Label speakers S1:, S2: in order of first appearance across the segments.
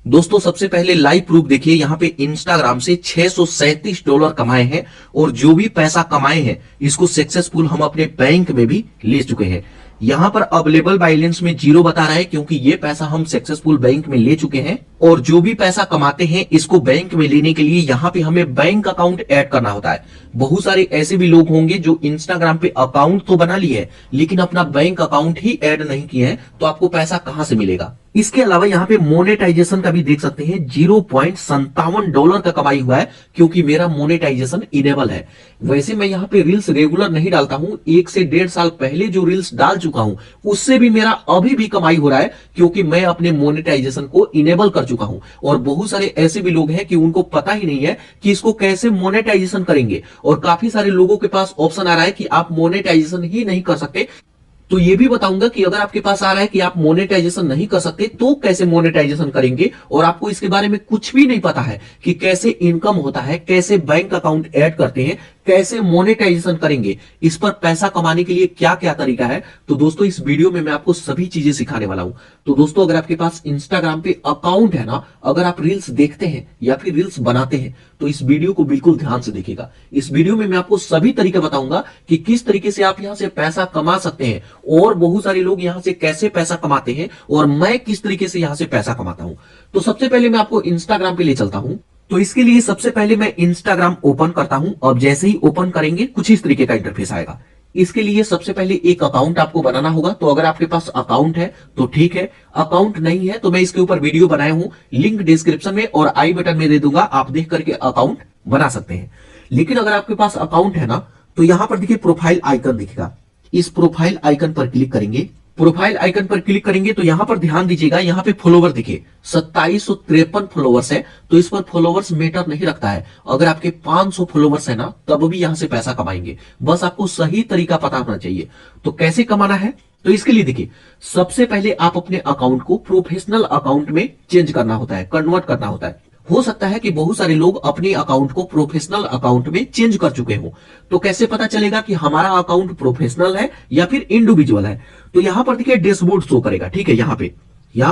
S1: दोस्तों सबसे पहले लाइव प्रूफ देखिए, यहाँ पे इंस्टाग्राम से $637 कमाए हैं और जो भी पैसा कमाए हैं इसको सक्सेसफुल हम अपने बैंक में भी ले चुके हैं। यहाँ पर अवेलेबल बैलेंस में 0 बता रहा है क्योंकि ये पैसा हम सक्सेसफुल बैंक में ले चुके हैं। और जो भी पैसा कमाते हैं इसको बैंक में लेने के लिए यहाँ पे हमें बैंक अकाउंट ऐड करना होता है। बहुत सारे ऐसे भी लोग होंगे जो इंस्टाग्राम पे अकाउंट तो बना लिए है लेकिन अपना बैंक अकाउंट ही ऐड नहीं किए हैं, तो आपको पैसा कहां से मिलेगा। इसके अलावा यहाँ पे मोनेटाइजेशन का भी देख सकते हैं, $0.57 का कमाई हुआ है क्योंकि मेरा मोनेटाइजेशन इनेबल है। वैसे मैं यहाँ पे रील्स रेगुलर नहीं डालता हूँ, 1 से 1.5 साल पहले जो रील्स डाल चुका हूँ उससे भी मेरा अभी भी कमाई हो रहा है क्योंकि मैं अपने मोनेटाइजेशन को इनेबल कर चुका हूं। और बहुत सारे ऐसे भी लोग हैं कि उनको पता ही नहीं है कि इसको कैसे मोनेटाइजेशन करेंगे, और काफी सारे लोगों के पास ऑप्शन आ रहा है कि आप मोनेटाइजेशन ही नहीं कर सकते। तो ये भी बताऊंगा कि अगर आपके पास आ रहा है कि आप मोनेटाइजेशन नहीं कर सकते तो कैसे मोनेटाइजेशन करेंगे, और आपको इसके बारे में कुछ भी नहीं पता है कि कैसे इनकम होता है, कैसे बैंक अकाउंट ऐड करते हैं, कैसे मोनेटाइजेशन करेंगे, इस पर पैसा कमाने के लिए क्या क्या तरीका है, तो दोस्तों इस वीडियो में मैं आपको सभी चीजें सिखाने वाला हूं। तो दोस्तों अगर आपके पास इंस्टाग्राम पे अकाउंट है ना, अगर आप रील्स देखते हैं या फिर रील्स बनाते हैं तो इस वीडियो को बिल्कुल ध्यान से देखिएगा। इस वीडियो में मैं आपको सभी तरीके बताऊंगा कि किस तरीके से आप यहां से पैसा कमा सकते हैं, और बहुत सारे लोग यहां से कैसे पैसा कमाते हैं और मैं किस तरीके से यहां से पैसा कमाता हूं। तो सबसे पहले मैं आपको इंस्टाग्राम पे ले चलता हूं। तो इसके लिए सबसे पहले मैं इंस्टाग्राम ओपन करता हूं। अब जैसे ही ओपन करेंगे कुछ इस तरीके का इंटरफेस आएगा। इसके लिए सबसे पहले एक अकाउंट आपको बनाना होगा। तो अगर आपके पास अकाउंट है तो ठीक है, अकाउंट नहीं है तो मैं इसके ऊपर वीडियो बनाया हूं, लिंक डिस्क्रिप्शन में और आई बटन में दे दूंगा, आप देख करके अकाउंट बना सकते हैं। लेकिन अगर आपके पास अकाउंट है ना, तो यहां पर देखिए प्रोफाइल आइकन दिखेगा, इस प्रोफाइल आइकन पर क्लिक करेंगे। प्रोफाइल आइकन पर क्लिक करेंगे तो यहां पर ध्यान दीजिएगा, यहां पे फॉलोवर दिखे 2753 फॉलोवर्स है, तो इस पर फॉलोवर्स मैटर नहीं रखता है। अगर आपके 500 फॉलोवर्स है ना तब भी यहां से पैसा कमाएंगे, बस आपको सही तरीका पता होना चाहिए। तो कैसे कमाना है, तो इसके लिए देखिए सबसे पहले आप अपने अकाउंट को प्रोफेशनल अकाउंट में चेंज करना होता है, कन्वर्ट करना होता है। हो सकता है कि बहुत सारे लोग अपने अकाउंट को प्रोफेशनल अकाउंट में चेंज कर चुके हो, तो कैसे पता चलेगा कि हमारा अकाउंट प्रोफेशनल है या फिर इंडिविजुअल है। तो यहां पर देखिए डैशबोर्ड शो करेगा, ठीक है, यहां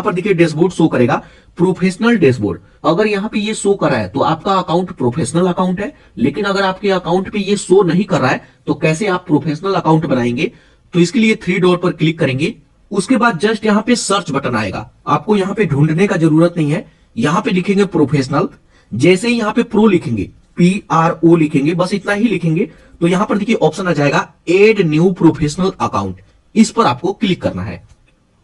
S1: पर देखिए डैशबोर्ड शो करेगा, प्रोफेशनल डैशबोर्ड। अगर यहां पे ये शो कर रहा है तो आपका अकाउंट प्रोफेशनल अकाउंट है, लेकिन अगर आपके अकाउंट पे ये शो नहीं कर रहा है तो कैसे आप प्रोफेशनल अकाउंट बनाएंगे। तो इसके लिए 3 डॉट पर क्लिक करेंगे, उसके बाद जस्ट यहां पे सर्च बटन आएगा, आपको यहां पे ढूंढने का जरूरत नहीं है, यहां पे लिखेंगे प्रोफेशनल। जैसे ही यहां पे प्रो लिखेंगे, PRO लिखेंगे, बस इतना ही लिखेंगे, तो यहां पर देखिए ऑप्शन आ जाएगा एड न्यू प्रोफेशनल अकाउंट, इस पर आपको क्लिक करना है।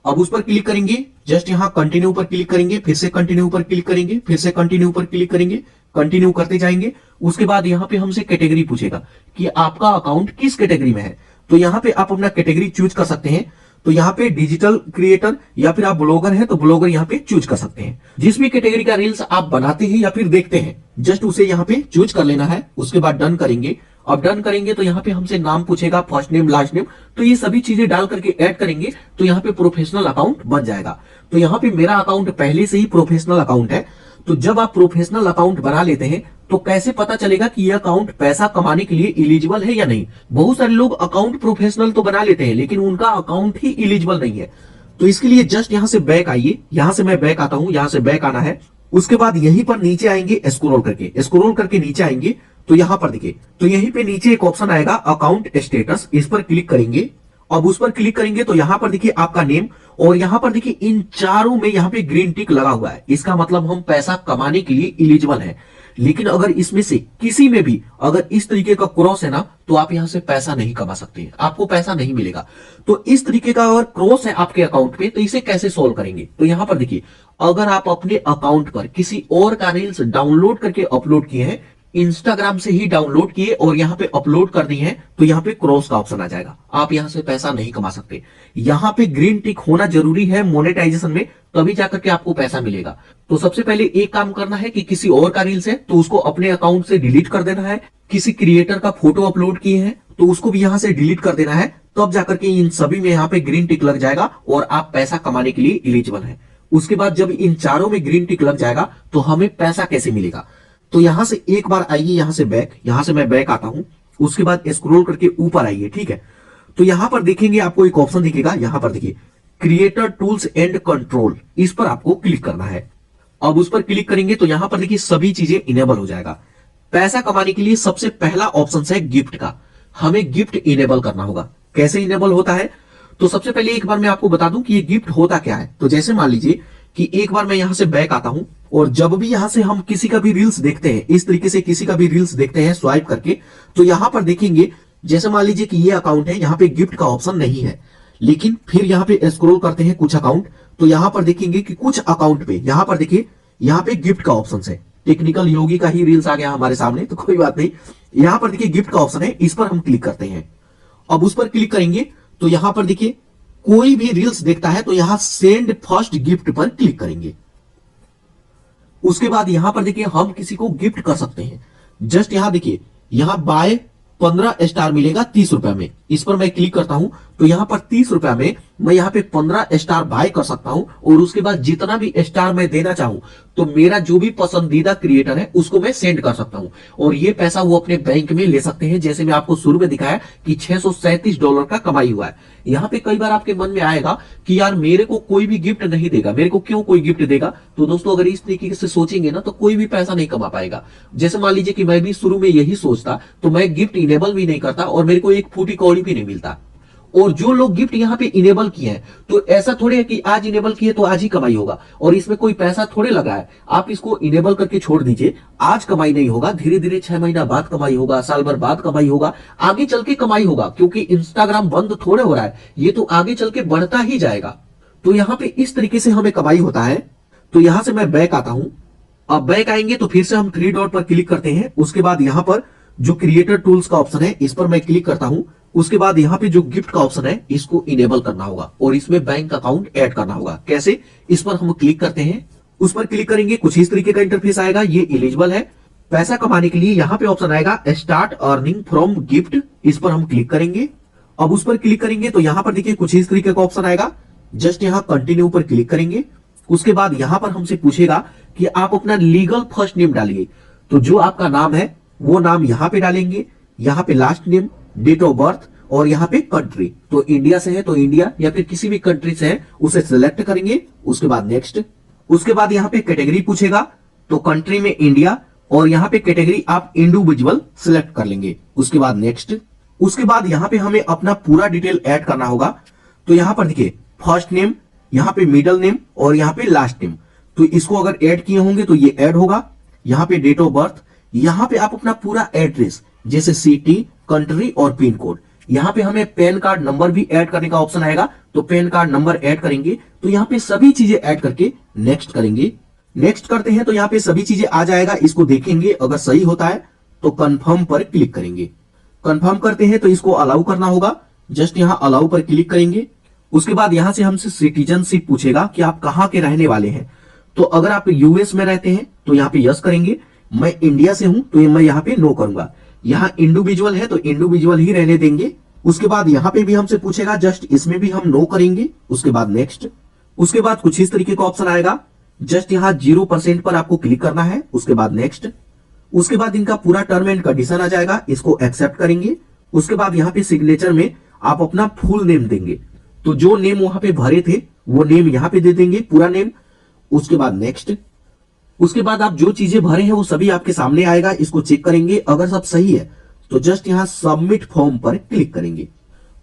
S1: अब उस पर क्लिक करेंगे, जस्ट यहां कंटिन्यू पर क्लिक करेंगे, फिर से कंटिन्यू पर क्लिक करेंगे, फिर से कंटिन्यू पर क्लिक करेंगे, कंटिन्यू करते जाएंगे। उसके बाद यहां पे हमसे कैटेगरी पूछेगा कि आपका अकाउंट किस कैटेगरी में है, तो यहां पे आप अपना कैटेगरी चूज कर सकते हैं। तो यहाँ पे डिजिटल क्रिएटर या फिर आप ब्लॉगर हैं तो ब्लॉगर यहाँ पे चूज कर सकते हैं। जिस भी कैटेगरी का रील्स आप बनाते हैं या फिर देखते हैं जस्ट उसे यहाँ पे चूज कर लेना है। उसके बाद डन करेंगे। अब डन करेंगे तो यहाँ पे हमसे नाम पूछेगा, फर्स्ट नेम लास्ट नेम, तो ये सभी चीजें डाल करके ऐड करेंगे तो यहाँ पे प्रोफेशनल अकाउंट बन जाएगा। तो यहाँ पे मेरा अकाउंट पहले से ही प्रोफेशनल अकाउंट है। तो जब आप प्रोफेशनल अकाउंट बना लेते हैं तो कैसे पता चलेगा कि यह अकाउंट पैसा कमाने के लिए एलिजिबल है या नहीं। बहुत सारे लोग अकाउंट प्रोफेशनल तो बना लेते हैं लेकिन उनका अकाउंट ही एलिजिबल नहीं है। तो इसके लिए जस्ट यहां से बैक आइए, यहां से मैं बैक आता हूं, यहां से बैक आना है। उसके बाद यहीं पर नीचे आएंगे, स्क्रॉल करके नीचे आएंगे तो यहां पर देखिए, तो यहीं पे नीचे एक ऑप्शन आएगा अकाउंट स्टेटस, इस पर क्लिक करेंगे। अब उस पर क्लिक करेंगे तो यहां पर देखिए आपका नेम, और यहां पर देखिए इन चारों में यहां पे ग्रीन टिक लगा हुआ है, इसका मतलब हम पैसा कमाने के लिए एलिजिबल है। लेकिन अगर इसमें से किसी में भी अगर इस तरीके का क्रॉस है ना तो आप यहां से पैसा नहीं कमा सकते, आपको पैसा नहीं मिलेगा। तो इस तरीके का अगर क्रॉस है आपके अकाउंट पे तो इसे कैसे सोल्व करेंगे, तो यहां पर देखिए अगर आप अपने अकाउंट पर किसी और का रील्स डाउनलोड करके अपलोड किए हैं, इंस्टाग्राम से ही डाउनलोड किए और यहाँ पे अपलोड कर दी है, तो यहाँ पे क्रॉस का ऑप्शन आ जाएगा, आप यहाँ से पैसा नहीं कमा सकते। यहाँ पे ग्रीन टिक होना जरूरी है मोनेटाइजेशन में, तभी जाकर के आपको पैसा मिलेगा। तो सबसे पहले एक काम करना है कि किसी और का रील्स है तो उसको अपने अकाउंट से डिलीट कर देना है, किसी क्रिएटर का फोटो अपलोड किए हैं तो उसको भी यहाँ से डिलीट कर देना है, तब जाकर के इन सभी में यहाँ पे ग्रीन टिक लग जाएगा और आप पैसा कमाने के लिए एलिजिबल है। उसके बाद जब इन चारों में ग्रीन टिक लग जाएगा तो हमें पैसा कैसे मिलेगा, तो यहां से एक बार आइए, यहां से बैक, यहां से मैं बैक आता हूं। उसके बाद स्क्रॉल करके ऊपर आइए, ठीक है। तो यहां पर देखेंगे आपको एक ऑप्शन दिखेगा, यहां पर देखिए क्रिएटर टूल्स एंड कंट्रोल, इस पर आपको क्लिक करना है। अब उस पर क्लिक करेंगे तो यहां पर देखिए सभी चीजें इनेबल हो जाएगा। पैसा कमाने के लिए सबसे पहला ऑप्शन है गिफ्ट का, हमें गिफ्ट इनेबल करना होगा। कैसे इनेबल होता है, तो सबसे पहले एक बार मैं आपको बता दूं कि ये गिफ्ट होता क्या है। तो जैसे मान लीजिए कि एक बार मैं यहां से बैक आता हूं और जब भी यहां से हम किसी का भी रील्स देखते हैं, इस तरीके से किसी का भी रील्स देखते हैं स्वाइप करके, तो यहां पर देखेंगे जैसे मान लीजिए कि ये अकाउंट है, यहां पे गिफ्ट का ऑप्शन नहीं है, लेकिन फिर यहां पे स्क्रॉल करते हैं कुछ अकाउंट, तो यहां पर देखेंगे कि कुछ अकाउंट पे यहां पर देखिए यहां पे गिफ्ट का ऑप्शन है। टेक्निकल योगी का ही रील्स आ गया हमारे सामने, तो कोई बात नहीं। यहां पर देखिए गिफ्ट का ऑप्शन है, इस पर हम क्लिक करते हैं। अब उस पर क्लिक करेंगे तो यहां पर देखिए कोई भी रील्स देखता है तो यहां सेंड फर्स्ट गिफ्ट पर क्लिक करेंगे। उसके बाद यहां पर देखिए हम किसी को गिफ्ट कर सकते हैं। जस्ट यहां देखिए यहां बाय 15 स्टार मिलेगा 30 रुपए में, इस पर मैं क्लिक करता हूं तो यहां पर 30 रुपए में मैं यहां पे 15 स्टार बाय कर सकता हूं और उसके बाद जितना भी स्टार मैं देना चाहूं तो मेरा जो भी पसंदीदा क्रिएटर है उसको मैं सेंड कर सकता हूं और ये पैसा वो अपने बैंक में ले सकते हैं। जैसे मैं आपको शुरू में दिखाया कि $637 का कमाई हुआ है। यहां पे कई बार आपके मन में आएगा कि यार मेरे को कोई भी गिफ्ट नहीं देगा, मेरे को क्यों कोई गिफ्ट देगा। तो दोस्तों अगर इस तरीके से सोचेंगे ना तो कोई भी पैसा नहीं कमा पाएगा। जैसे मान लीजिए कि मैं भी शुरू में यही सोचता तो मैं गिफ्ट इनेबल भी नहीं करता और मेरे को एक फूटी कौड़ी भी नहीं मिलता। और जो लोग गिफ्ट यहाँ पे इनेबल किए हैं तो ऐसा थोड़े है कि आज इनेबल किए तो आज ही कमाई होगा और इसमें कोई पैसा थोड़े लगा है। आप इसको इनेबल करके छोड़ दीजिए, आज कमाई नहीं होगा, धीरे धीरे 6 महीना बाद कमाई होगा, साल भर बाद कमाई होगा, आगे चल के कमाई होगा, क्योंकि इंस्टाग्राम बंद थोड़े हो रहा है, ये तो आगे चल के बढ़ता ही जाएगा। तो यहाँ पे इस तरीके से हमें कमाई होता है। तो यहां से मैं बैक आता हूं। अब बैक आएंगे तो फिर से हम 3 डॉट पर क्लिक करते हैं। उसके बाद यहां पर जो क्रिएटर टूल्स का ऑप्शन है इस पर मैं क्लिक करता हूं। उसके बाद यहाँ पे जो गिफ्ट का ऑप्शन है इसको इनेबल करना होगा और इसमें बैंक अकाउंट ऐड करना होगा। कैसे, इस पर हम क्लिक करते हैं। उस पर क्लिक करेंगे कुछ इस तरीके का इंटरफेस आएगा, ये एलिजिबल है पैसा कमाने के लिए। यहाँ पे ऑप्शन आएगा स्टार्ट अर्निंग फ्रॉम गिफ्ट, इस पर हम क्लिक करेंगे। अब उस पर क्लिक करेंगे तो यहाँ पर देखिए कुछ इस तरीके का ऑप्शन आएगा। जस्ट यहाँ कंटिन्यू पर क्लिक करेंगे। उसके बाद यहाँ पर हमसे पूछेगा कि आप अपना लीगल फर्स्ट नेम डालिए, तो जो आपका नाम है वो नाम यहाँ पे डालेंगे। यहाँ पे last name, date of birth और यहाँ पे कंट्री, तो इंडिया से है तो इंडिया या फिर किसी भी कंट्री से है उसे सिलेक्ट करेंगे। उसके बाद नेक्स्ट। उसके बाद यहाँ पे कैटेगरी पूछेगा तो कंट्री में इंडिया और यहाँ पे कैटेगरी आप इंडिविजुअल सिलेक्ट कर लेंगे। उसके बाद नेक्स्ट। उसके बाद यहाँ पे हमें अपना पूरा डिटेल ऐड करना होगा। तो यहाँ पर देखिए फर्स्ट नेम, यहाँ पे मिडिल नेम और यहाँ पे लास्ट नेम, तो इसको अगर ऐड किए होंगे तो ये ऐड होगा। यहाँ पे डेट ऑफ बर्थ, यहाँ पे आप अपना पूरा एड्रेस जैसे सिटी, कंट्री और पिन कोड, यहाँ पे हमें पैन कार्ड नंबर भी ऐड करने का ऑप्शन आएगा तो पैन कार्ड नंबर ऐड करेंगे। तो यहाँ पे सभी चीजें ऐड करके नेक्स्ट करेंगे। नेक्स्ट करते हैं तो यहाँ पे सभी चीजें आ जाएगा, इसको देखेंगे, अगर सही होता है तो कंफर्म पर क्लिक करेंगे। कंफर्म करते हैं तो इसको अलाउ करना होगा। जस्ट यहाँ अलाउ पर क्लिक करेंगे। उसके बाद यहाँ से हमसे सिटीजनशिप पूछेगा कि आप कहाँ के रहने वाले हैं। तो अगर आप यूएस में रहते हैं तो यहाँ पे यस करेंगे। मैं इंडिया से हूं तो मैं यहाँ पे नो करूंगा। यहाँ इंडिविजुअल है तो इंडिविजुअल ही रहने देंगे। उसके बाद यहाँ पे भी हमसे पूछेगा, जस्ट इसमें भी हम नो करेंगे। उसके बाद नेक्स्ट। उसके बाद कुछ इस तरीके का ऑप्शन आएगा, जस्ट यहाँ 0% पर आपको क्लिक करना है। उसके बाद नेक्स्ट। उसके बाद इनका पूरा टर्म एंड कंडीशन आ जाएगा, इसको एक्सेप्ट करेंगे। उसके बाद यहाँ पे सिग्नेचर में आप अपना फुल नेम देंगे, तो जो नेम वहां पे भरे थे वो नेम यहाँ पे दे देंगे, पूरा नेम। उसके बाद नेक्स्ट। उसके बाद आप जो चीजें भरे हैं वो सभी आपके सामने आएगा, इसको चेक करेंगे। अगर सब सही है तो जस्ट यहाँ सबमिट फॉर्म पर क्लिक करेंगे।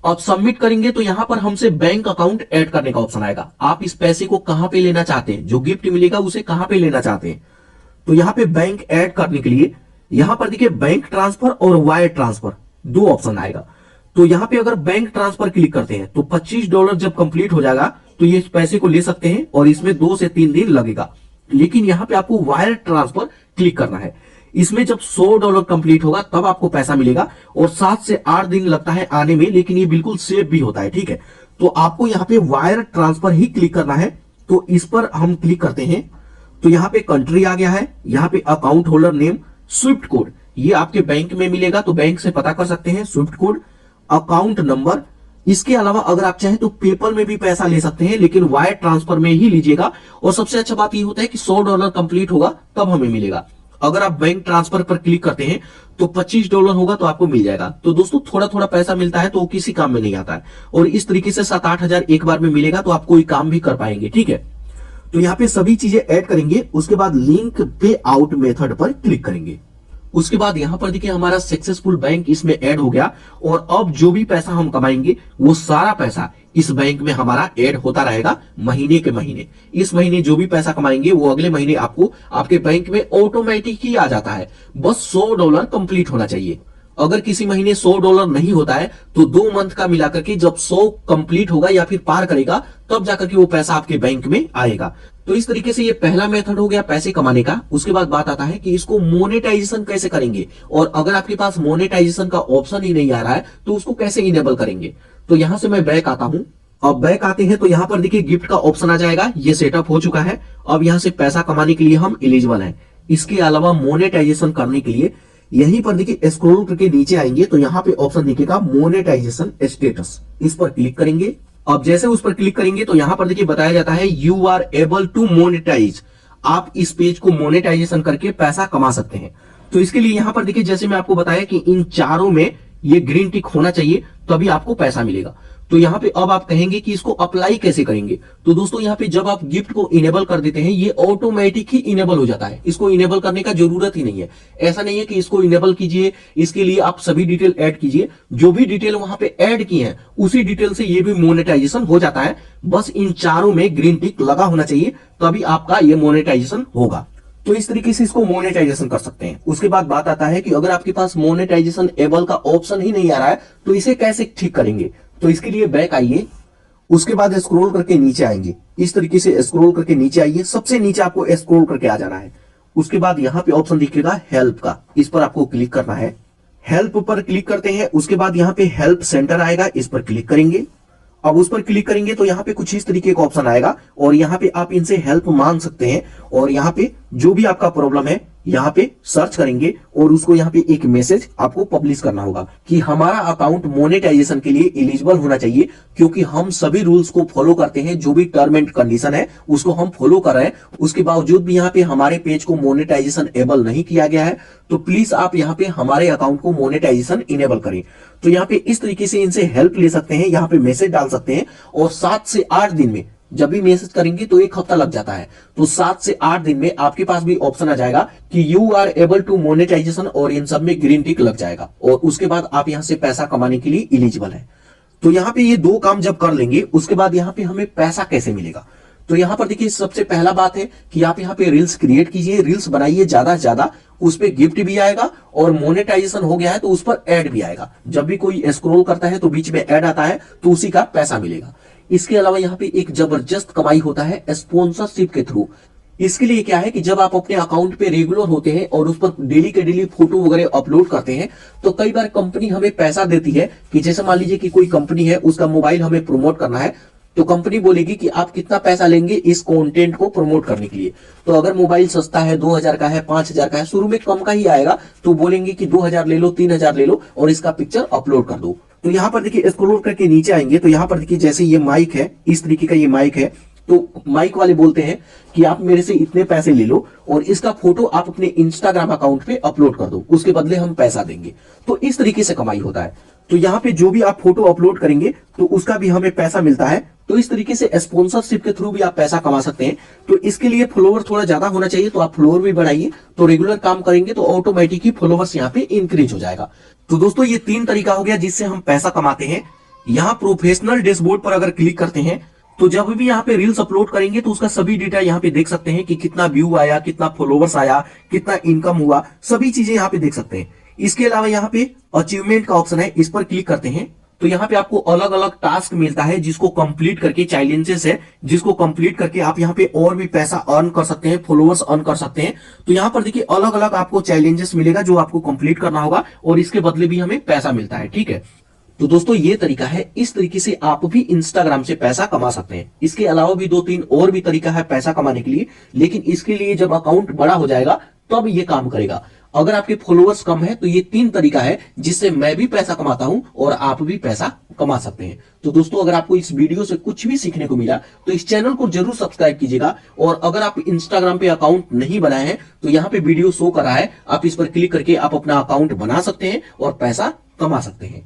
S1: अब सबमिट करेंगे तो यहाँ पर हमसे बैंक अकाउंट ऐड करने का ऑप्शन आएगा। आप इस पैसे को कहां पे लेना चाहते हैं, जो गिफ्ट मिलेगा उसे कहां पे लेना चाहते हैं। तो यहाँ पे बैंक ऐड करने के लिए यहाँ पर देखिए बैंक ट्रांसफर और वायर ट्रांसफर दो ऑप्शन आएगा। तो यहाँ पे अगर बैंक ट्रांसफर क्लिक करते हैं तो $25 जब कंप्लीट हो जाएगा तो ये इस पैसे को ले सकते हैं और इसमें 2 से 3 दिन लगेगा। लेकिन यहाँ पे आपको वायर ट्रांसफर क्लिक करना है। इसमें जब $100 कंप्लीट होगा तब आपको पैसा मिलेगा और 7 से 8 दिन लगता है आने में, लेकिन ये बिल्कुल सेफ भी होता है, ठीक है। तो आपको यहाँ पे वायर ट्रांसफर ही क्लिक करना है। तो इस पर हम क्लिक करते हैं तो यहाँ पे कंट्री आ गया है, यहाँ पे account holder name, Swift code ये आपके बैंक में मिलेगा तो बैंक से पता कर सकते हैं, स्विफ्ट कोड, अकाउंट नंबर। इसके अलावा अगर आप चाहें तो पेपल में भी पैसा ले सकते हैं, लेकिन वायर ट्रांसफर में ही लीजिएगा। और सबसे अच्छा बात ये होता है कि $100 कंप्लीट होगा तब हमें मिलेगा। अगर आप बैंक ट्रांसफर पर क्लिक करते हैं तो $25 होगा तो आपको मिल जाएगा। तो दोस्तों थोड़ा थोड़ा पैसा मिलता है तो वो किसी काम में नहीं आता है, और इस तरीके से 7-8 हजार एक बार में मिलेगा तो आप कोई काम भी कर पाएंगे, ठीक है। तो यहाँ पे सभी चीजें ऐड करेंगे, उसके बाद लिंक पे आउट मेथड पर क्लिक करेंगे। उसके बाद यहाँ पर देखिए हमारा सक्सेसफुल बैंक इसमें ऐड हो गया और अब जो भी पैसा हम कमाएंगे वो सारा पैसा इस बैंक में हमारा ऐड होता रहेगा महीने के महीने। इस महीने जो भी पैसा कमाएंगे वो अगले महीने आपको आपके बैंक में ऑटोमेटिक ही आ जाता है। बस $100 कंप्लीट होना चाहिए। अगर किसी महीने $100 नहीं होता है तो 2 मंथ का मिलाकर के जब 100 कंप्लीट होगा या फिर पार करेगा तब जाकर के वो पैसा आपके बैंक में आएगा। तो इस तरीके से ये पहला मेथड हो गया पैसे कमाने का। उसके बाद बात आता है कि इसको मोनेटाइजेशन कैसे करेंगे, और अगर आपके पास मोनेटाइजेशन का ऑप्शन ही नहीं आ रहा है तो उसको कैसे इनेबल करेंगे। तो यहां से मैं बैक आता हूं। अब बैक आते हैं तो यहां पर देखिए गिफ्ट का ऑप्शन आ जाएगा, ये सेटअप हो चुका है। अब यहां से पैसा कमाने के लिए हम एलिजिबल हैं। इसके अलावा मोनेटाइजेशन करने के लिए यहीं पर देखिए स्क्रॉल करके नीचे आएंगे तो यहाँ पे ऑप्शन दिखेगा मोनेटाइजेशन स्टेटस, इस पर क्लिक करेंगे। अब जैसे उस पर क्लिक करेंगे तो यहाँ पर देखिए बताया जाता है you are able to monetize, आप इस पेज को मोनेटाइजेशन करके पैसा कमा सकते हैं। तो इसके लिए यहाँ पर देखिए जैसे मैं आपको बताया कि इन चारों में ये ग्रीन टिक होना चाहिए तभी आपको पैसा मिलेगा। तो यहाँ पे अब आप कहेंगे कि इसको अप्लाई कैसे करेंगे। तो दोस्तों यहाँ पे जब आप गिफ्ट को इनेबल कर देते हैं ये ऑटोमेटिक ही इनेबल हो जाता है, इसको इनेबल करने का जरूरत ही नहीं है। ऐसा नहीं है कि इसको इनेबल कीजिए, इसके लिए आप सभी डिटेल ऐड कीजिए। जो भी डिटेल वहां पे ऐड की है उसी डिटेल से ये भी मोनेटाइजेशन हो जाता है। बस इन चारों में ग्रीन टिक लगा होना चाहिए तभी आपका ये मोनेटाइजेशन होगा। तो इस तरीके से इसको मोनेटाइजेशन कर सकते हैं। उसके बाद बात आता है कि अगर आपके पास मोनेटाइजेशन एबल का ऑप्शन ही नहीं आ रहा है तो इसे कैसे ठीक करेंगे। तो इसके लिए बैक आइए, उसके बाद स्क्रॉल करके नीचे आएंगे। इस तरीके से स्क्रॉल करके नीचे आइए, सबसे नीचे आपको स्क्रॉल करके आ जाना है। उसके बाद यहाँ पे ऑप्शन दिखेगा हेल्प का, इस पर आपको क्लिक करना है। हेल्प पर क्लिक करते हैं, उसके बाद यहाँ पे हेल्प सेंटर आएगा, इस पर क्लिक करेंगे। अब उस पर क्लिक करेंगे तो यहाँ पे कुछ इस तरीके का ऑप्शन आएगा और यहाँ पे आप इनसे हेल्प मांग सकते हैं। और यहाँ पे जो भी आपका प्रॉब्लम है यहाँ पे सर्च करेंगे और उसको यहाँ पे एक मैसेज आपको पब्लिश करना होगा कि हमारा अकाउंट मोनेटाइजेशन के लिए एलिजिबल होना चाहिए, क्योंकि हम सभी रूल्स को फॉलो करते हैं, जो भी टर्म एंड कंडीशन है उसको हम फॉलो कर रहे हैं। उसके बावजूद भी यहाँ पे हमारे पेज को मोनेटाइजेशन एबल नहीं किया गया है, तो प्लीज आप यहाँ पे हमारे अकाउंट को मोनेटाइजेशन इनेबल करें। तो यहाँ पे इस तरीके से इनसे हेल्प ले सकते हैं, यहाँ पे मैसेज डाल सकते हैं और 7 से 8 दिन में, जब भी मैसेज करेंगे तो 1 हफ्ता लग जाता है, तो 7 से 8 दिन में आपके पास भी ऑप्शन आ जाएगा कि you are able to monetization और इन सब में ग्रीन टिक लग जाएगा और उसके बाद आप यहां से पैसा कमाने के लिए एलिजिबल है। तो यहाँ पे ये 2 काम जब कर लेंगे उसके बाद यहाँ पे हमें पैसा कैसे मिलेगा। तो यहाँ पर देखिए सबसे पहला बात है कि आप यहाँ पे रील्स क्रिएट कीजिए, रील्स बनाइए ज्यादा से ज्यादा, उस पे गिफ्ट भी आएगा और मोनेटाइजेशन हो गया है तो उस पर ऐड भी आएगा। जब भी कोई स्क्रॉल करता है तो बीच में ऐड आता है तो उसी का पैसा मिलेगा। इसके अलावा यहाँ पे एक जबरदस्त कमाई होता है स्पॉन्सरशिप के थ्रू। इसके लिए क्या है कि जब आप अपने अकाउंट पे रेगुलर होते हैं और उस पर डेली के डेली फोटो वगैरह अपलोड करते हैं तो कई बार कंपनी हमें पैसा देती है कि जैसे मान लीजिए कि कोई कंपनी है, उसका मोबाइल हमें प्रमोट करना है, तो कंपनी बोलेगी कि आप कितना पैसा लेंगे इस कंटेंट को प्रमोट करने के लिए। तो अगर मोबाइल सस्ता है, 2000 का है, 5000 का है, शुरू में कम का ही आएगा, तो बोलेंगे कि 2000 ले लो, 3000 ले लो और इसका पिक्चर अपलोड कर दो। तो यहाँ पर देखिए स्क्रॉल करके नीचे आएंगे तो यहाँ पर देखिए जैसे ये माइक है, इस तरीके का ये माइक है, तो माइक वाले बोलते हैं कि आप मेरे से इतने पैसे ले लो और इसका फोटो आप अपने इंस्टाग्राम अकाउंट पे अपलोड कर दो, उसके बदले हम पैसा देंगे। तो इस तरीके से कमाई होता है। तो यहाँ पे जो भी आप फोटो अपलोड करेंगे तो उसका भी हमें पैसा मिलता है। तो इस तरीके से स्पॉन्सरशिप के थ्रू भी आप पैसा कमा सकते हैं। तो इसके लिए फॉलोवर थोड़ा ज्यादा होना चाहिए, तो आप फॉलोवर भी बढ़ाइए, तो रेगुलर काम करेंगे तो ऑटोमेटिक ही फॉलोवर्स यहाँ पे इंक्रीज हो जाएगा। तो दोस्तों ये 3 तरीका हो गया जिससे हम पैसा कमाते हैं। यहाँ प्रोफेशनल डैशबोर्ड पर अगर क्लिक करते हैं तो जब भी यहाँ पे रील्स अपलोड करेंगे तो उसका सभी डेटा यहाँ पे देख सकते हैं कि कितना व्यू आया, कितना फॉलोवर्स आया, कितना इनकम हुआ, सभी चीजें यहाँ पे देख सकते हैं। इसके अलावा यहाँ पे अचीवमेंट का ऑप्शन है, इस पर क्लिक करते हैं तो यहाँ पे आपको अलग अलग टास्क मिलता है जिसको कंप्लीट करके, चैलेंजेस है जिसको कंप्लीट करके आप यहाँ पे और भी पैसा अर्न कर सकते हैं, फॉलोवर्स अर्न कर सकते हैं। तो यहाँ पर देखिए अलग अलग आपको चैलेंजेस मिलेगा जो आपको कंप्लीट करना होगा और इसके बदले भी हमें पैसा मिलता है। ठीक है, तो दोस्तों ये तरीका है, इस तरीके से आप भी इंस्टाग्राम से पैसा कमा सकते हैं। इसके अलावा भी 2-3 और भी तरीका है पैसा कमाने के लिए, लेकिन इसके लिए जब अकाउंट बड़ा हो जाएगा तब ये काम करेगा। अगर आपके फॉलोअर्स कम है तो ये 3 तरीका है जिससे मैं भी पैसा कमाता हूं और आप भी पैसा कमा सकते हैं। तो दोस्तों अगर आपको इस वीडियो से कुछ भी सीखने को मिला तो इस चैनल को जरूर सब्सक्राइब कीजिएगा। और अगर आप इंस्टाग्राम पे अकाउंट नहीं बनाए हैं तो यहाँ पे वीडियो शो कर रहा है, आप इस पर क्लिक करके आप अपना अकाउंट बना सकते हैं और पैसा कमा सकते हैं।